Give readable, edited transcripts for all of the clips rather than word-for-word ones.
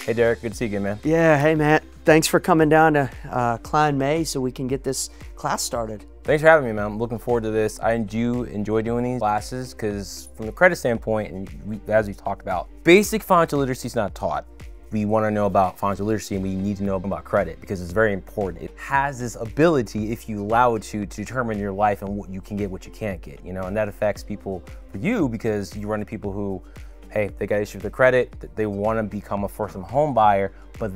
Hey Derek, good to see you again, man. Yeah, hey Matt. Thanks for coming down to Kline, May so we can get this class started. Thanks for having me, man. I'm looking forward to this. I do enjoy doing these classes because from the credit standpoint, and as we talked about, basic financial literacy is not taught. We want to know about financial literacy and we need to know about credit because it's very important. It has this ability, if you allow it to determine your life and what you can get, what you can't get, you know, and that affects people for you because you run into people who, hey, they got issues with their credit, they want to become a first-time home buyer, but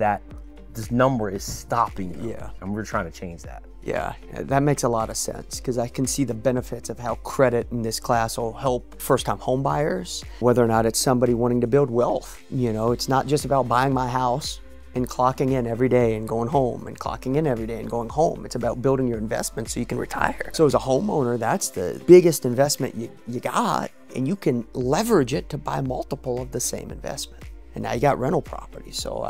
this number is stopping you. Yeah. And we're trying to change that. Yeah, that makes a lot of sense because I can see the benefits of how credit in this class will help first-time home buyers, whether or not it's somebody wanting to build wealth. You know, it's not just about buying my house and clocking in every day and going home and clocking in every day and going home. It's about building your investment so you can retire. So as a homeowner, that's the biggest investment you got, and you can leverage it to buy multiple of the same investment. And now you got rental property. So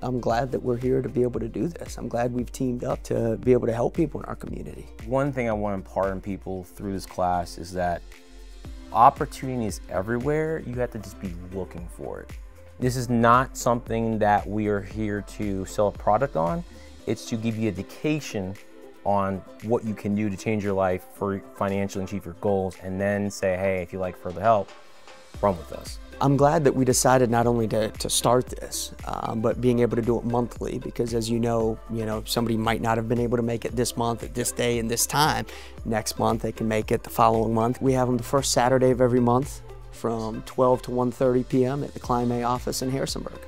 I'm glad that we're here to be able to do this. I'm glad we've teamed up to be able to help people in our community. One thing I want to impart on people through this class is that opportunity is everywhere. You have to just be looking for it. This is not something that we are here to sell a product on. It's to give you education on what you can do to change your life for financially achieve your goals, and then say, hey, if you'd like further help, run with us. I'm glad that we decided not only to start this, but being able to do it monthly, because as you know, somebody might not have been able to make it this month at this day and this time. Next month, they can make it the following month. We have them the first Saturday of every month from 12 to 1:30 p.m. at the Kline office in Harrisonburg.